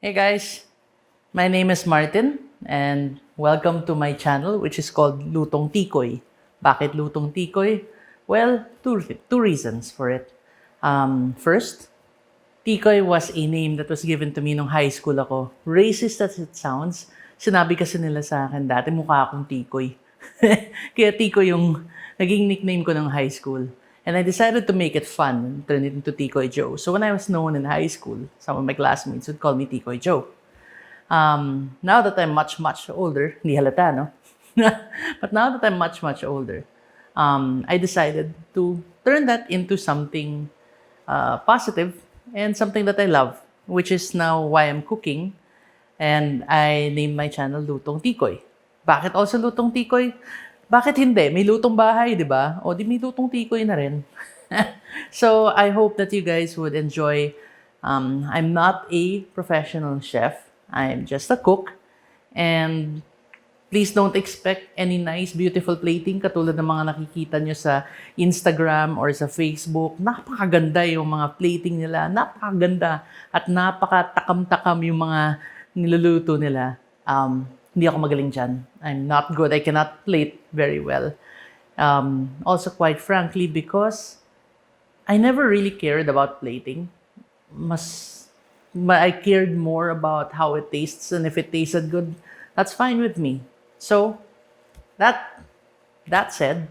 Hey guys, my name is Martin and welcome to my channel which is called Lutong Tikoy. Bakit Lutong Tikoy? Well, two reasons for it. First, Tikoy was a name that was given to me nung high school ako. Racist as it sounds, sinabi kasi nila sa akin dati mukha akong Tikoy. Kaya Tikoy yung naging nickname ko nung high school. And I decided to make it fun and turn it into Tikoy Joe. So when I was known in high school, some of my classmates would call me Tikoy Joe. Now that I'm much older, hindi halata, no? But now that I'm much older, I decided to turn that into something positive and something that I love, which is now why I'm cooking. And I named my channel Lutong Tikoy. Bakit also Lutong Tikoy? Bakit hindi? May lutong bahay, di ba? O di may lutong tikoy na rin. So, I hope that you guys would enjoy. I'm not a professional chef. I'm just a cook. And please don't expect any nice, beautiful plating katulad ng mga nakikita nyo sa Instagram or sa Facebook. Napakaganda yung mga plating nila. Napakaganda. At napakatakam-takam yung mga niluluto nila. Hindi ako magaling dyan. I'm not good. I cannot plate very well. Also, quite frankly, because I never really cared about plating. I cared more about how it tastes, and if it tasted good, that's fine with me. So, that said,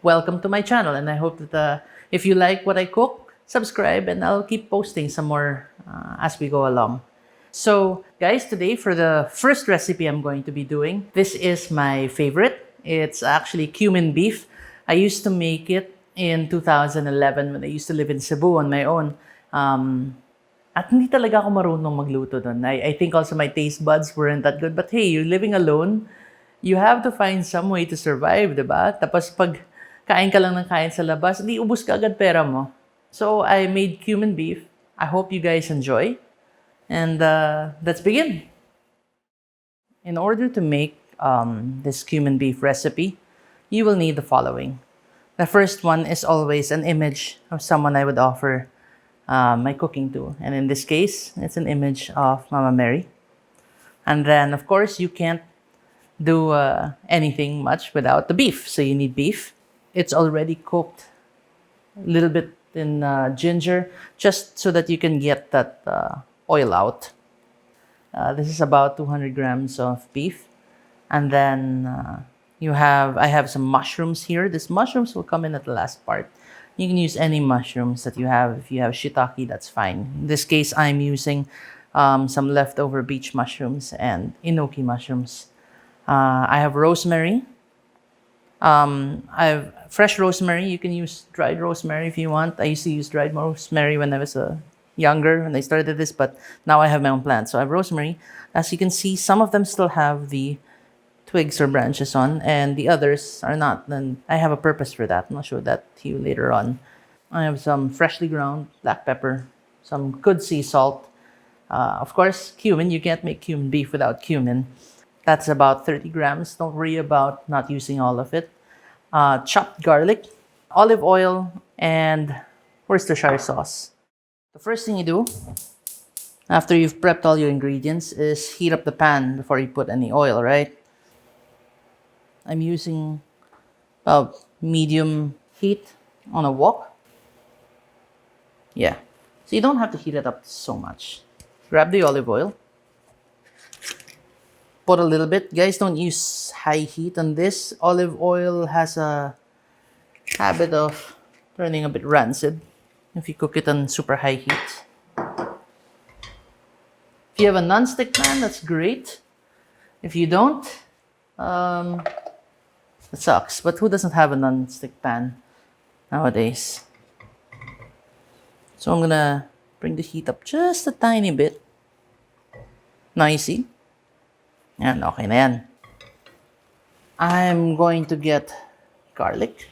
welcome to my channel, and I hope that if you like what I cook, subscribe, and I'll keep posting some more as we go along. So, guys, today for the first recipe I'm going to be doing, this is my favorite. It's actually cumin beef. I used to make it in 2011 when I used to live in Cebu on my own. At hindi talaga ako marunong magluto doon. I think also my taste buds weren't that good. But hey, you're living alone, you have to find some way to survive, diba? Tapos pag kain ka lang ng kain sa labas, hindi ubus ka agad pera mo. So, I made cumin beef. I hope you guys enjoy. And let's begin. In order to make this cumin beef recipe, you will need the following. The first one is always an image of someone I would offer my cooking to. And in this case, it's an image of Mama Mary. And then, of course, you can't do anything much without the beef. So you need beef. It's already cooked a little bit in ginger, just so that you can get that oil out. This is about 200 grams of beef. And then I have some mushrooms here. These mushrooms will come in at the last part. You can use any mushrooms that you have. If you have shiitake, that's fine. In this case, I'm using some leftover beach mushrooms and enoki mushrooms. I have rosemary. I have fresh rosemary. You can use dried rosemary if you want. I used to use dried rosemary when I was younger when I started this, but now I have my own plants. So I have rosemary. As you can see, some of them still have the twigs or branches on, and the others are not. Then I have a purpose for that. I'll show that to you later on. I have some freshly ground black pepper, some good sea salt. Of course, cumin. You can't make cumin beef without cumin. That's about 30 grams. Don't worry about not using all of it. Chopped garlic, olive oil, and Worcestershire sauce. The first thing you do, after you've prepped all your ingredients, is heat up the pan before you put any oil, right? I'm using about medium heat on a wok. Yeah. So you don't have to heat it up so much. Grab the olive oil. Put a little bit. Guys, don't use high heat on this. Olive oil has a habit of turning a bit rancid if you cook it on super high heat. If you have a non-stick pan, that's great. If you don't, it sucks. But who doesn't have a non-stick pan nowadays? So I'm gonna bring the heat up just a tiny bit. Now you see? Yan, okay na yan. I'm going to get garlic.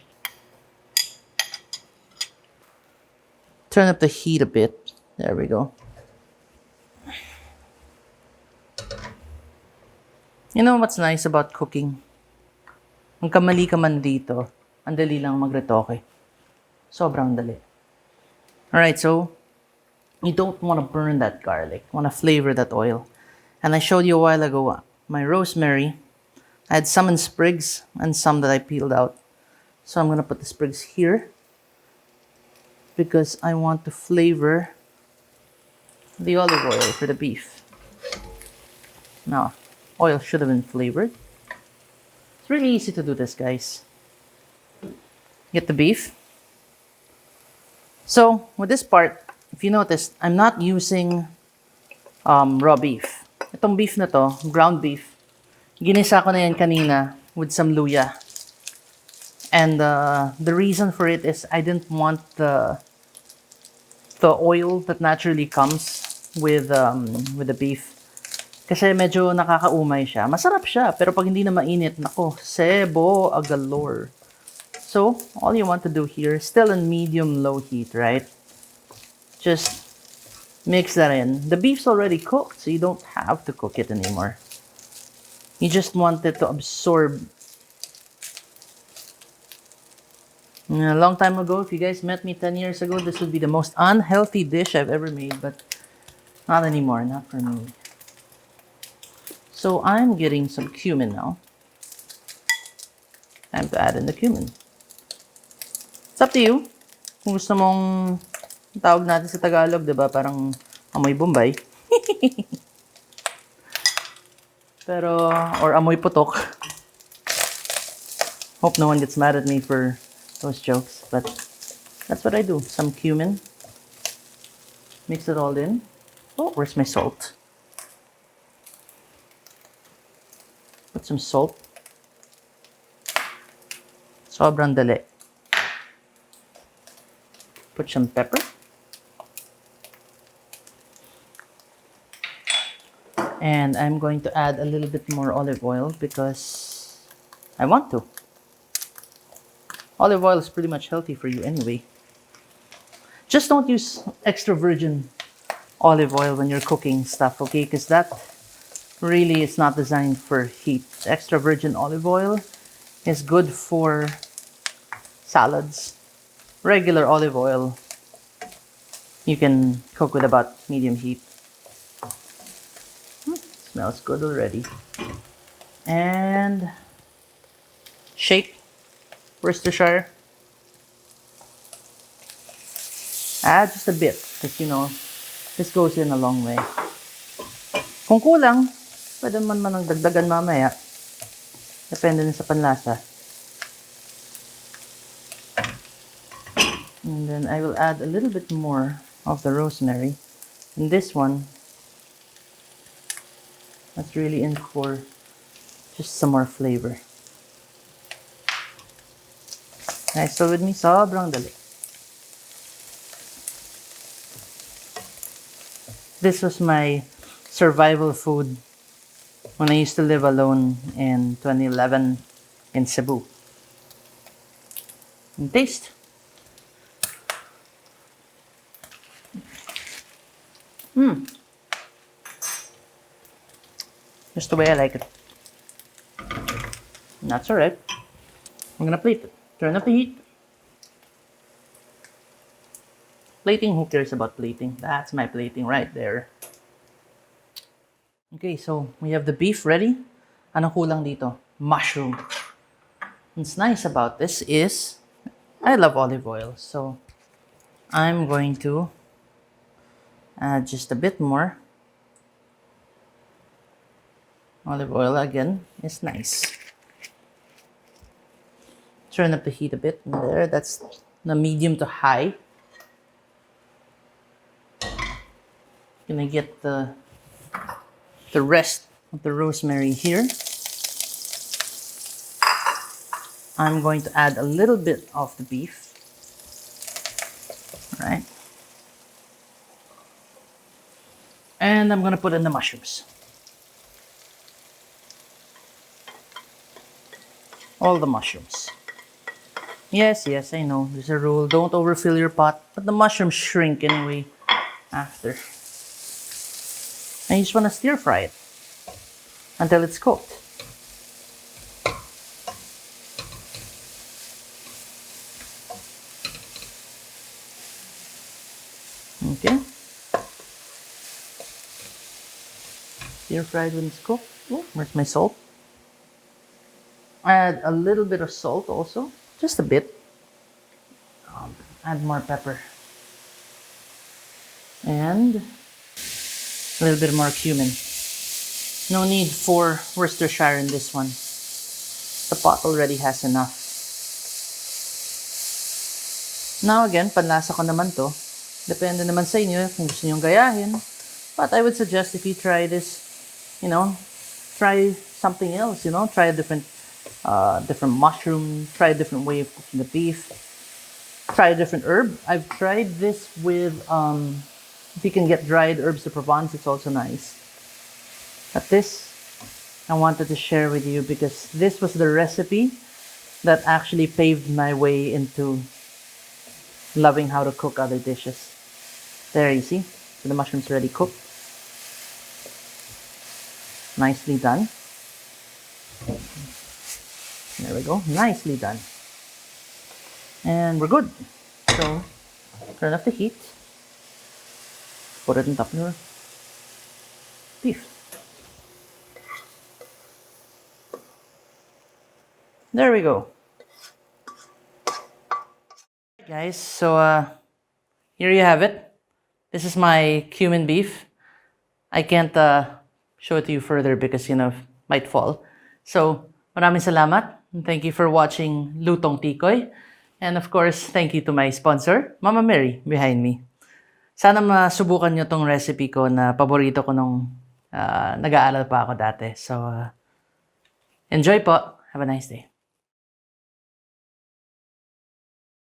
Turn up the heat a bit. There we go. You know what's nice about cooking? Ang kamali ka man dito, ang dali lang magretoke. Sobrang dali. Alright, so You don't want to burn that garlic. You want to flavor that oil. And I showed you a while ago my rosemary. I had some in sprigs and some that I peeled out. So I'm going to put the sprigs here because I want to flavor the olive oil for the beef. Now, oil should have been flavored. It's really easy to do this, guys. Get the beef. So, with this part, if you notice, I'm not using raw beef. Itong beef na to, ground beef, ginisa ko na yan kanina with some luya. And the reason for it is I didn't want the oil that naturally comes with the beef. Kasi medyo nakakaumay siya. Masarap siya, pero pag hindi na mainit, nako, sebo a galore. So, all you want to do here, still in medium-low heat, right? Just mix that in. The beef's already cooked, so you don't have to cook it anymore. You just want it to absorb. A long time ago, if you guys met me 10 years ago, this would be the most unhealthy dish I've ever made, but not anymore, not for me. So I'm getting some cumin now. Time to add in the cumin. It's up to you. Kung gusto mong tawag natin sa Tagalog, diba? Parang amoy Bombay. Pero, or amoy putok. Hope no one gets mad at me for those jokes, but that's what I do. Some cumin. Mix it all in. Oh, where's my salt? Put some salt. Sobrang dali. Put some pepper. And I'm going to add a little bit more olive oil because I want to. Olive oil is pretty much healthy for you anyway. Just don't use extra virgin olive oil when you're cooking stuff, okay? Because that really is not designed for heat. Extra virgin olive oil is good for salads. Regular olive oil, you can cook with about medium heat. Smells good already. And shake. Worcestershire. Add just a bit, because you know, this goes in a long way. Kung kulang, pwede man ng dagdagan mamaya. Depende na sa panlasa. And then I will add a little bit more of the rosemary. And this one, that's really in for just some more flavor. Guys, so with me, sobrang dali. This was my survival food when I used to live alone in 2011 in Cebu. And taste. Just the way I like it. And that's alright. I'm gonna plate it. Turn up the heat. Plating, who cares about plating? That's my plating right there. Okay, so we have the beef ready. Ano kulang dito? Mushroom. What's nice about this is I love olive oil, so I'm going to add just a bit more. Olive oil again is nice. Turn up the heat a bit in there. That's the medium to high. Gonna get the rest of the rosemary here. I'm going to add a little bit of the beef. All right. And I'm gonna put in the mushrooms. All the mushrooms. Yes, I know. There's a rule. Don't overfill your pot. But the mushrooms shrink anyway after. And you just want to stir fry it until it's cooked. Okay. Stir fried when it's cooked. Oh, where's my salt? Add a little bit of salt also, just a bit. Add more pepper. And a little bit more cumin. No need for Worcestershire in this one. The pot already has enough. Now again, panlasa ko naman to. Depende naman sa inyo kung gusto nyo gayahin. But I would suggest if you try this, try something else, try a different mushroom, try a different way of cooking the beef, try a different herb. I've tried this with, if you can get dried herbs de Provence, it's also nice. But this, I wanted to share with you because this was the recipe that actually paved my way into loving how to cook other dishes. There, you see? So the mushroom's already cooked. Nicely done. There we go. Nicely done. And we're good. So, turn off the heat. Put it on top of your beef. There we go. Guys, so here you have it. This is my cumin beef. I can't show it to you further because, might fall. So, maraming salamat. Thank you for watching Lutong Tikoy. And of course, thank you to my sponsor, Mama Mary, behind me. Sana masubukan nyo tong recipe ko na paborito ko nung nag-aaral pa ako dati. So, enjoy po. Have a nice day.